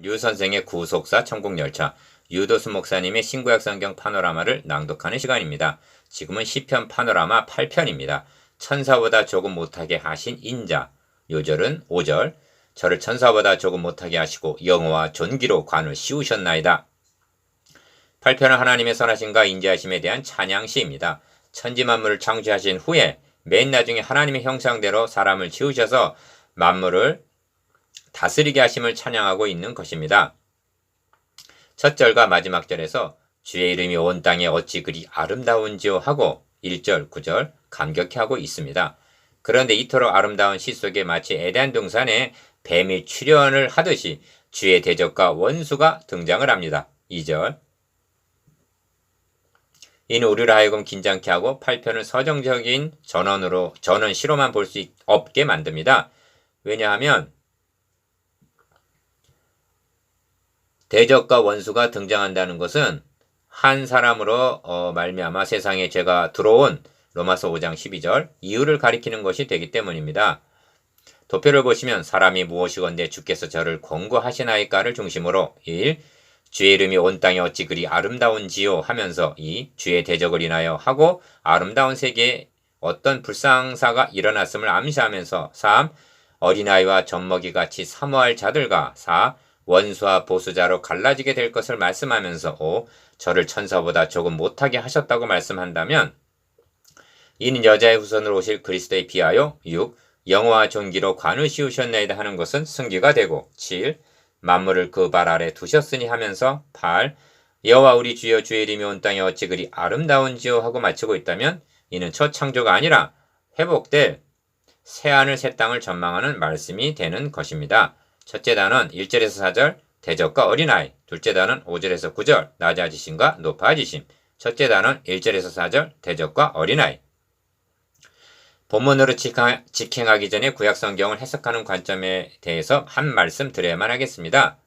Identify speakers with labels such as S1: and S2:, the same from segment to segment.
S1: 유 선생의 구속사 천국열차, 유도수 목사님의 신구약 성경 파노라마를 낭독하는 시간입니다. 지금은 시편 파노라마 8편입니다. 천사보다 조금 못하게 하신 인자. 요절은 5절. 저를 천사보다 조금 못하게 하시고 영어와 존귀로 관을 씌우셨나이다. 8편은 하나님의 선하심과 인자하심에 대한 찬양시입니다. 천지 만물을 창조하신 후에 맨 나중에 하나님의 형상대로 사람을 지으셔서 만물을 다스리게 하심을 찬양하고 있는 것입니다. 첫 절과 마지막 절에서 주의 이름이 온 땅에 어찌 그리 아름다운지요 하고 1절, 9절 감격해 하고 있습니다. 그런데 이토록 아름다운 시 속에 마치 에덴 동산에 뱀이 출현을 하듯이 주의 대적과 원수가 등장을 합니다. 2절. 이는 우리를 하여금 긴장케 하고 8편을 서정적인 전원 시로만 볼 수 없게 만듭니다. 왜냐하면 대적과 원수가 등장한다는 것은 한 사람으로 말미암아 세상에 죄가 들어온 로마서 5장 12절 이유를 가리키는 것이 되기 때문입니다. 도표를 보시면 사람이 무엇이건대 주께서 저를 권고하시나이까를 중심으로 1. 주의 이름이 온 땅에 어찌 그리 아름다운지요 하면서 2. 주의 대적을 인하여 하고 아름다운 세계에 어떤 불상사가 일어났음을 암시하면서 3. 어린아이와 젖먹이같이 사모할 자들과 4. 원수와 보수자로 갈라지게 될 것을 말씀하면서 5. 저를 천사보다 조금 못하게 하셨다고 말씀한다면 이는 여자의 후손으로 오실 그리스도에 비하여 6. 영어와 존귀로 관을 씌우셨나이다 하는 것은 승기가 되고 7. 만물을 그 발 아래 두셨으니 하면서 8. 여호와 우리 주여 주의 이름이 온 땅에 어찌 그리 아름다운지요 하고 마치고 있다면 이는 첫 창조가 아니라 회복될 새하늘 새 땅을 전망하는 말씀이 되는 것입니다. 첫째 단은 1절에서 4절 대적과 어린아이, 둘째 단은 5절에서 9절 낮아지심과 높아지심, 첫째 단은 1절에서 4절 대적과 어린아이. 본문으로 직행하기 전에 구약성경을 해석하는 관점에 대해서 한 말씀 드려야만 하겠습니다.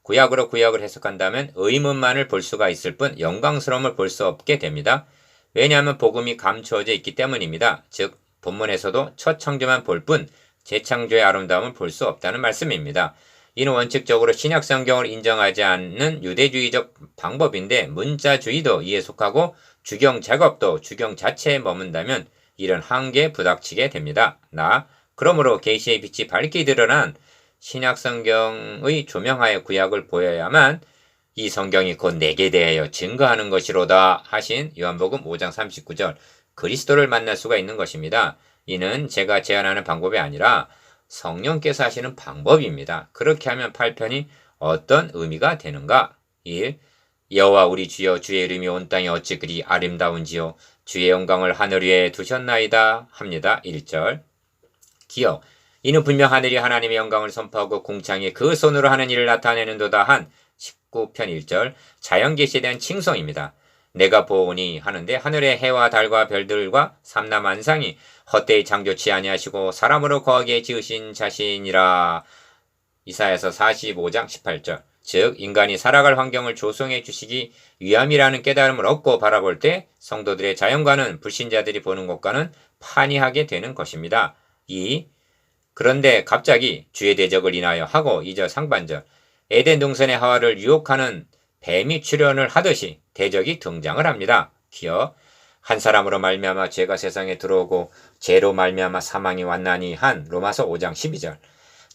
S1: 구약으로 구약을 해석한다면 의문만을 볼 수가 있을 뿐 영광스러움을 볼 수 없게 됩니다. 왜냐하면 복음이 감추어져 있기 때문입니다. 즉 본문에서도 첫 창조만 볼 뿐 재창조의 아름다움을 볼 수 없다는 말씀입니다. 이는 원칙적으로 신약성경을 인정하지 않는 유대주의적 방법인데 문자주의도 이에 속하고 주경 작업도 주경 자체에 머문다면 이런 한계에 부닥치게 됩니다. 그러므로 계시의 빛이 밝게 드러난 신약성경의 조명하에 구약을 보여야만 이 성경이 곧 내게 대하여 증거하는 것이로다 하신 요한복음 5장 39절 그리스도를 만날 수가 있는 것입니다. 이는 제가 제안하는 방법이 아니라 성령께서 하시는 방법입니다. 그렇게 하면 8편이 어떤 의미가 되는가? 1. 여호와 우리 주여 주의 이름이 온 땅에 어찌 그리 아름다운지요 주의 영광을 하늘 위에 두셨나이다 합니다. 1절. 기억. 이는 분명 하늘이 하나님의 영광을 선포하고 궁창이 그 손으로 하는 일을 나타내는도다 한 19편 1절 자연계시에 대한 칭송입니다. 내가 보오니 하는데 하늘의 해와 달과 별들과 삼라만상이 헛되이 창조치 아니하시고 사람으로 거하게 지으신 자신이라. 이사야서 45장 18절. 즉 인간이 살아갈 환경을 조성해 주시기 위함이라는 깨달음을 얻고 바라볼 때 성도들의 자연과는 불신자들이 보는 것과는 판이하게 되는 것입니다. 2. 그런데 갑자기 주의 대적을 인하여 하고 2절 상반절 에덴 동산의 하와를 유혹하는 뱀이 출현을 하듯이 대적이 등장을 합니다. 기억. 한 사람으로 말미암아 죄가 세상에 들어오고 죄로 말미암아 사망이 왔나니 한 로마서 5장 12절.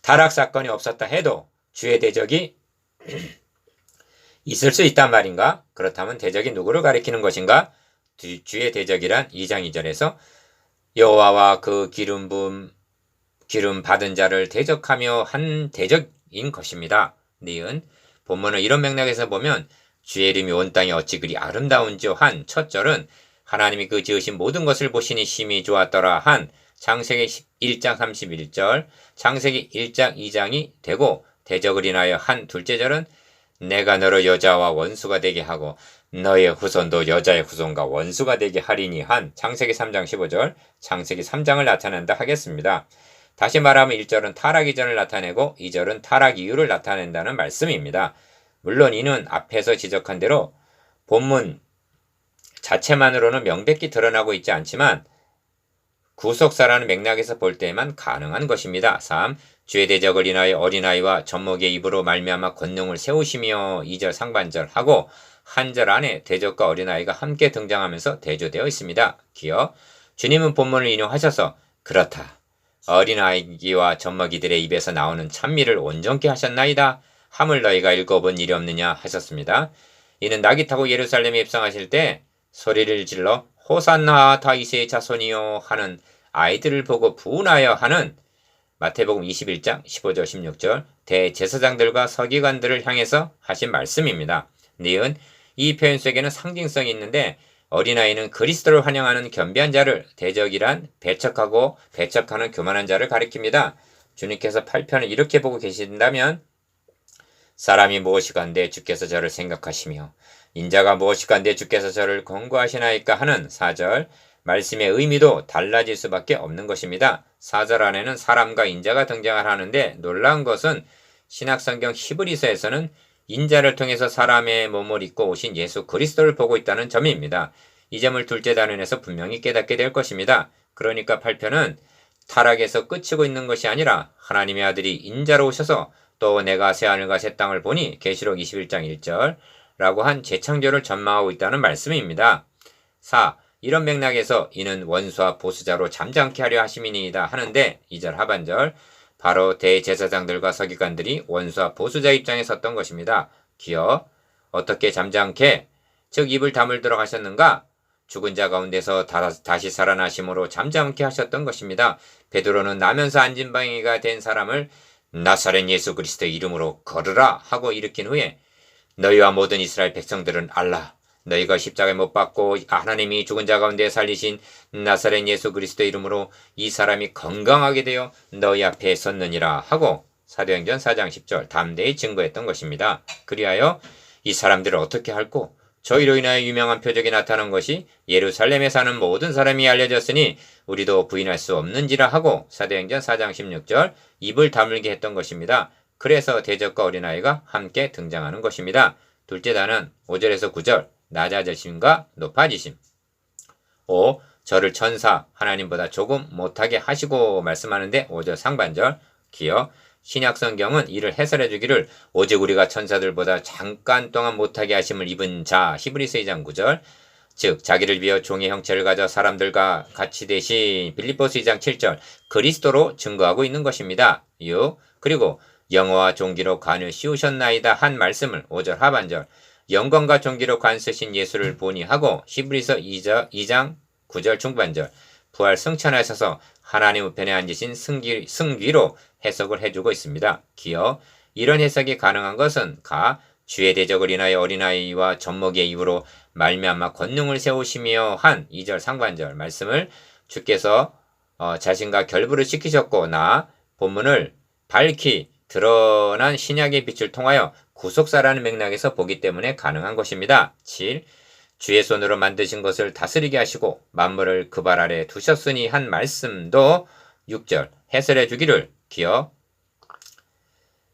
S1: 타락 사건이 없었다 해도 주의 대적이 있을 수 있단 말인가? 그렇다면 대적이 누구를 가리키는 것인가? 주의 대적이란 2장 2절에서 여호와와 그 기름 받은 자를 대적하며 한 대적인 것입니다. 니은 본문을 이런 맥락에서 보면 주의 이름이 온 땅에 어찌 그리 아름다운지요 한 첫 절은 하나님이 그 지으신 모든 것을 보시니 심히 좋았더라 한 창세기 1장 31절 창세기 1장 2장이 되고 대적을 인하여 한 둘째 절은 내가 너로 여자와 원수가 되게 하고 너의 후손도 여자의 후손과 원수가 되게 하리니 한 창세기 3장 15절 창세기 3장을 나타낸다 하겠습니다. 다시 말하면 1절은 타락 이전을 나타내고 2절은 타락 이후를 나타낸다는 말씀입니다. 물론 이는 앞에서 지적한 대로 본문 자체만으로는 명백히 드러나고 있지 않지만 구속사라는 맥락에서 볼 때에만 가능한 것입니다. 3. 주의 대적을 인하여 어린아이와 젖먹이의 입으로 말미암아 권능을 세우시며 2절 상반절 하고 한 절 안에 대적과 어린아이가 함께 등장하면서 대조되어 있습니다. 기억. 주님은 본문을 인용하셔서 그렇다. 어린아이와 젖먹이들의 입에서 나오는 찬미를 온전케 하셨나이다. 함을 너희가 읽어본 일이 없느냐 하셨습니다. 이는 낙이 타고 예루살렘에 입성하실 때 소리를 질러 호산나 다윗의 자손이요 하는 아이들을 보고 부운하여 하는 마태복음 21장 15절 16절 대제사장들과 서기관들을 향해서 하신 말씀입니다. 니은 이 표현 속에는 상징성이 있는데 어린아이는 그리스도를 환영하는 겸비한 자를, 대적이란 배척하고 배척하는 교만한 자를 가리킵니다. 주님께서 8편을 이렇게 보고 계신다면 사람이 무엇이간데 주께서 저를 생각하시며 인자가 무엇이간데 주께서 저를 권고하시나이까 하는 4절 말씀의 의미도 달라질 수밖에 없는 것입니다. 4절 안에는 사람과 인자가 등장을 하는데 놀라운 것은 신약성경 히브리서에서는 인자를 통해서 사람의 몸을 입고 오신 예수 그리스도를 보고 있다는 점입니다. 이 점을 둘째 단원에서 분명히 깨닫게 될 것입니다. 그러니까 8편은 타락에서 끝이고 있는 것이 아니라 하나님의 아들이 인자로 오셔서 또 내가 새하늘과 새 땅을 보니 계시록 21장 1절 라고 한 재창조를 전망하고 있다는 말씀입니다. 4. 이런 맥락에서 이는 원수와 보수자로 잠잠케 하려 하심이니이다 하는데 2절 하반절 바로 대제사장들과 서기관들이 원수와 보수자 입장에 섰던 것입니다. 기어 어떻게 잠잠케 즉 입을 다물도록 하셨는가? 죽은 자 가운데서 다시 살아나심으로 잠잠케 하셨던 것입니다. 베드로는 나면서 안진뱅이가 된 사람을 나사렛 예수 그리스도의 이름으로 걸으라 하고 일으킨 후에 너희와 모든 이스라엘 백성들은 알라. 너희가 십자가에 못 박고 하나님이 죽은 자 가운데 살리신 나사렛 예수 그리스도의 이름으로 이 사람이 건강하게 되어 너희 앞에 섰느니라 하고 사도행전 4장 10절 담대히 증거했던 것입니다. 그리하여 이 사람들을 어떻게 할꼬? 저희로 인하여 유명한 표적이 나타난 것이 예루살렘에 사는 모든 사람이 알려졌으니 우리도 부인할 수 없는지라 하고 사도행전 4장 16절 입을 다물게 했던 것입니다. 그래서 대적과 어린아이가 함께 등장하는 것입니다. 둘째 단은 5절에서 9절 낮아지심과 높아지심. 5. 저를 천사 하나님보다 조금 못하게 하시고 말씀하는데 5절 상반절 기어 신약성경은 이를 해설해 주기를 오직 우리가 천사들보다 잠깐 동안 못하게 하심을 입은 자 히브리서 2장 9절 즉 자기를 비어 종의 형체를 가져 사람들과 같이 대신 빌립보서 2장 7절 그리스도로 증거하고 있는 것입니다. 6. 그리고 영어와 종기로 관을 씌우셨나이다 한 말씀을 5절 하반절 영광과 종기로 관 쓰신 예수를 보니 하고 히브리서 2장 9절 중반절 부활 승천하셔서 하나님 우편에 앉으신 승귀로 해석을 해주고 있습니다. 기어 이런 해석이 가능한 것은 주의 대적을 인하여 어린아이와 젖먹이의 입으로 말미암아 권능을 세우시며 한 2절 상반절 말씀을 주께서 자신과 결부를 시키셨고 본문을 밝히 드러난 신약의 빛을 통하여 구속사라는 맥락에서 보기 때문에 가능한 것입니다. 7. 주의 손으로 만드신 것을 다스리게 하시고 만물을 그 발 아래 두셨으니 한 말씀도 6절 해설해 주기를 기어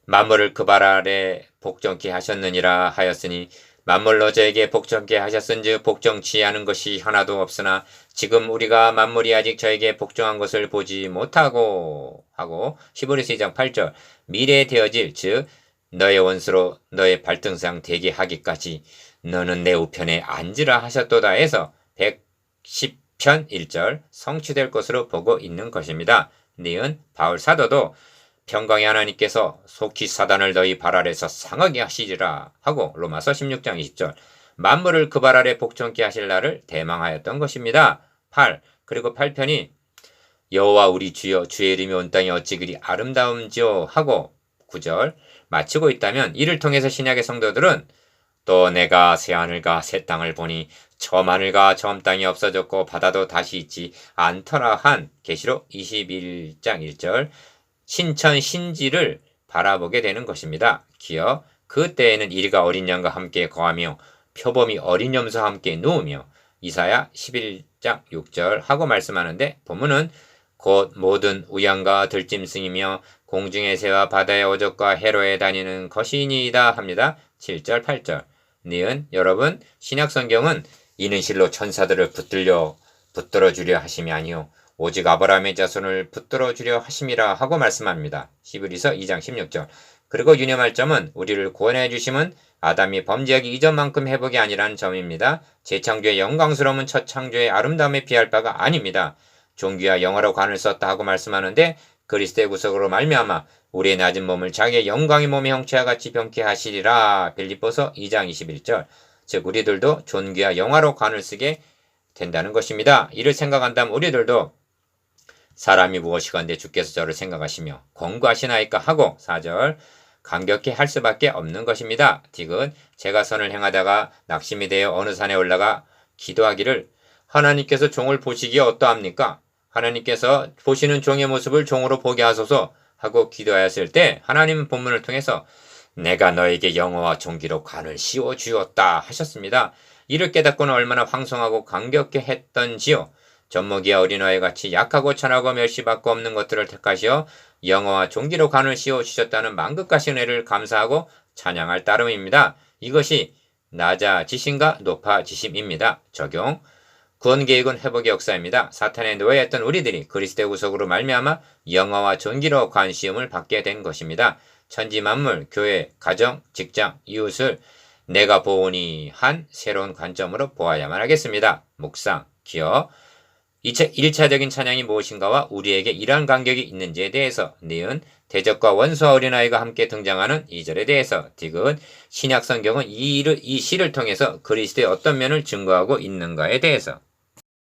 S1: 만물을 그 발 아래 복종케 하셨느니라 하였으니 만물로 저에게 복종케 하셨은즉 복종치 않은 것이 하나도 없으나 지금 우리가 만물이 아직 저에게 복종한 것을 보지 못하고 하고 히브리서 2장 8절 미래에 되어질 즉 너의 원수로 너의 발등상 되게 하기까지 너는 내 우편에 앉으라 하셨도다 해서 110편 1절 성취될 것으로 보고 있는 것입니다. 니은 바울 사도도 평강의 하나님께서 속히 사단을 너희 발 아래서 상하게 하시리라 하고 로마서 16장 20절 만물을 그 발 아래 복종케 하실 날을 대망하였던 것입니다. 8. 그리고 8편이 여호와 우리 주여 주의 이름이 온 땅에 어찌 그리 아름다움지요 하고 9절 마치고 있다면 이를 통해서 신약의 성도들은 또 내가 새하늘과 새 땅을 보니 처음 하늘과 처음 땅이 없어졌고 바다도 다시 있지 않더라 한 계시록 21장 1절 신천 신지를 바라보게 되는 것입니다. 기어 그때에는 이리가 어린 양과 함께 거하며 표범이 어린 염소와 함께 누우며 이사야 11장 6절 하고 말씀하는데 본문은 곧 모든 우양과 들짐승이며 공중의 새와 바다의 어족과 해로에 다니는 것이니이다 합니다. 7절 8절 니은 여러분 신약성경은 이는 실로 천사들을 붙들어 주려 하심이 아니요 오직 아브라함의 자손을 붙들어 주려 하심이라 하고 말씀합니다. 히브리서 2장 16절. 그리고 유념할 점은 우리를 구원해 주심은 아담이 범죄하기 이전만큼 회복이 아니라는 점입니다. 재창조의 영광스러움은 첫 창조의 아름다움에 비할 바가 아닙니다. 존귀와 영화로 관을 썼다 하고 말씀하는데 그리스도의 구속으로 말미암아 우리의 낮은 몸을 자기의 영광의 몸의 형체와 같이 병케 하시리라. 빌립보서 2장 21절. 즉 우리들도 존귀와 영화로 관을 쓰게 된다는 것입니다. 이를 생각한다면 우리들도 사람이 무엇이건대 주께서 저를 생각하시며 권고하시나이까 하고 4절 감격히 할 수밖에 없는 것입니다. 디귿 제가 선을 행하다가 낙심이 되어 어느 산에 올라가 기도하기를 하나님께서 종을 보시기에 어떠합니까? 하나님께서 보시는 종의 모습을 종으로 보게 하소서 하고 기도하였을 때 하나님은 본문을 통해서 내가 너에게 영어와 존귀로 관을 씌워 주었다 하셨습니다. 이를 깨닫고는 얼마나 황송하고 감격해 했던지요. 젖먹이와 어린아이 같이 약하고 천하고 멸시받고 없는 것들을 택하시어 영어와 존귀로 관을 씌워 주셨다는 만극가신 은혜를 감사하고 찬양할 따름입니다. 이것이 낮아지심과 높아지심입니다. 적용 구원 계획은 회복의 역사입니다. 사탄에 노예했던 우리들이 그리스도의 구속으로 말미암아 영화와 존귀로 관시움을 받게 된 것입니다. 천지 만물, 교회, 가정, 직장, 이웃을 내가 보오니 한 새로운 관점으로 보아야만 하겠습니다. 묵상, 기억, 1차적인 찬양이 무엇인가와 우리에게 이러한 간격이 있는지에 대해서 니은, 대적과 원수와 어린아이가 함께 등장하는 2절에 대해서 디귿, 신약성경은 이 시를 통해서 그리스도의 어떤 면을 증거하고 있는가에 대해서